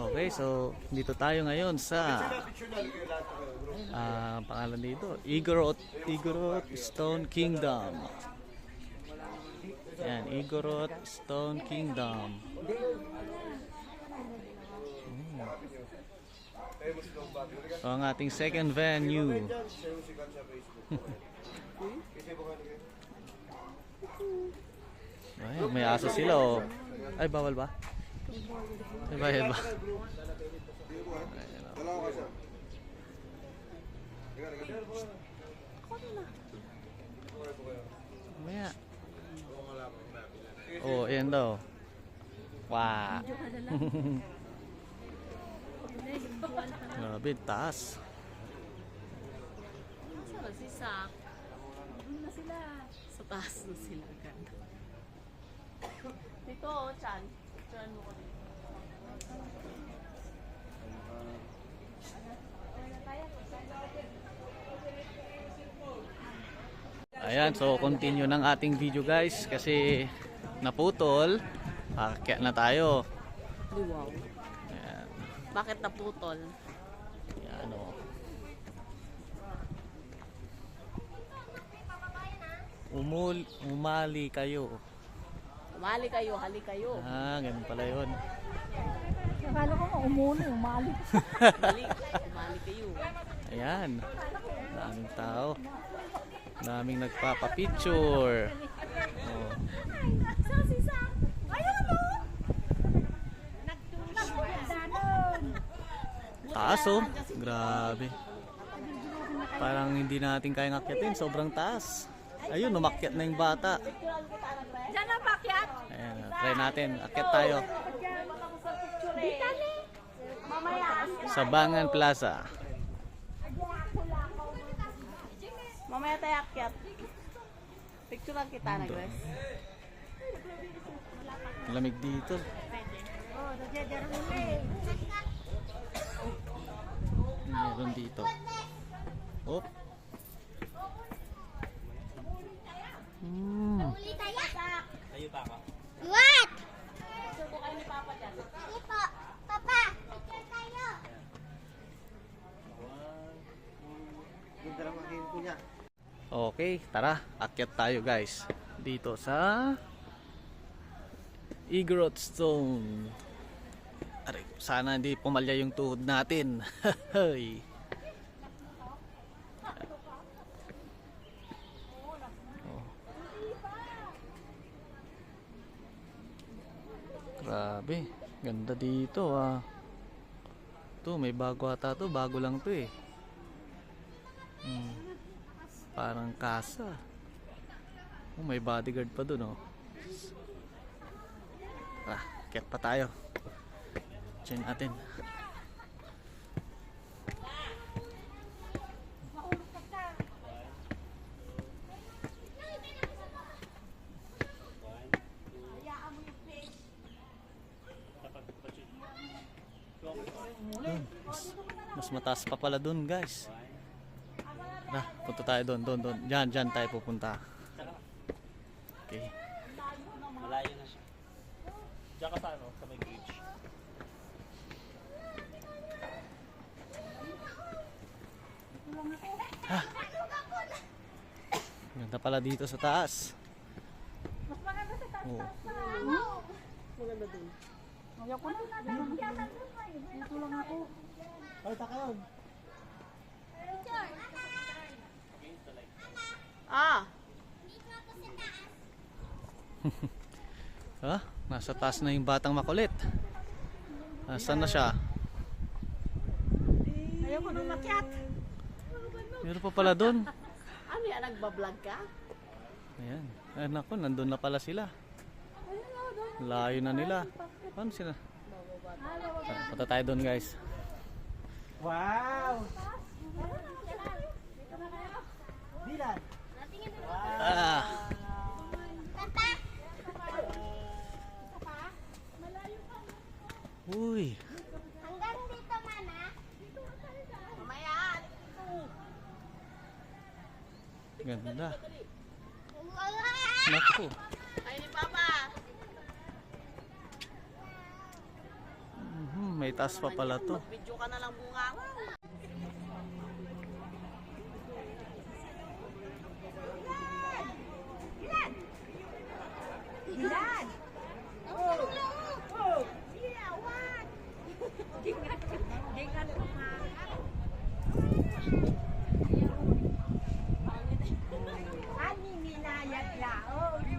Okay, so dito tayo ngayon sa pangalan dito, Igorot Stone Kingdom. Yan, Igorot Stone Kingdom. So, ang ating second venue. Ay, may aso sila oh. Ay, bawal ba? Ay, bayad ba? Maya. Oh, ayan daw. Wow. Grabe, taas. Saan ba si Sak? Doon na sila. Sa taas na sila. Ganda. Dito, Chan. Chan mo ko dito. Ayan, so continue ng ating video guys kasi naputol. Kaya na tayo. Wow. Ayan. Bakit naputol? Ayan o. Umali kayo. Umali kayo, hali kayo. Ganun pala yun. Akala ko nga umuli, umali. Umali kayo. Ayan. Daming tao. Daming nagpapapicture. Oh. Taas oh. Grabe. Parang hindi natin kayang akyatin. Sobrang taas. Ayun, umakyat na yung bata. Diyan na pakyat. Ayan, try natin. Akyat tayo. Sa Bangan Plaza. Mamaya tayo akyat. Picture lang kita na guys. Lamig dito. Meron dito. Oh. What? Subukan ni Papa dyan. Sige po. Papa, picture tayo. Okay, tara. Akyat tayo guys. Dito sa Igorot Stone. Aray, sana hindi pumalya yung tuhod natin. Hey. Oh. Grabe, ganda dito ah. To, may bago ata to, bago lang to eh. Parang kasa. Oh, may bodyguard pa dun oh. Ket pa tayo. Check natin. Mas mataas pa pala dun guys. Punta tayo doon. Diyan tayo pupunta. Okay. Malayo na siya. Diyan ka sa ano, sa may bridge. Ganda pala dito sa taas. Mas maganda sa taas. Oh. Maganda dun. Ayaw ko na. Dito lang ako. Ay, taka yun. Ah! Nasa taas na yung batang makulit. Saan na siya? Ayaw ko na makyat. Meron pa pala doon. Ano yan? Nagbablog ka? Ayan. Ay naku, nandun na pala sila. Layo na nila. Paano sila? Punta tayo doon guys. Wow! Dilan! Uy. Hanggang dito, mana. Mamaya! Ganda. Wala. Naku. Ay ni Papa! may taas pa pala to. Video ka na lang bunga ko. Ilan? Oh. Oh. Iyawan. Dingan pumangat. Ani minayat laon.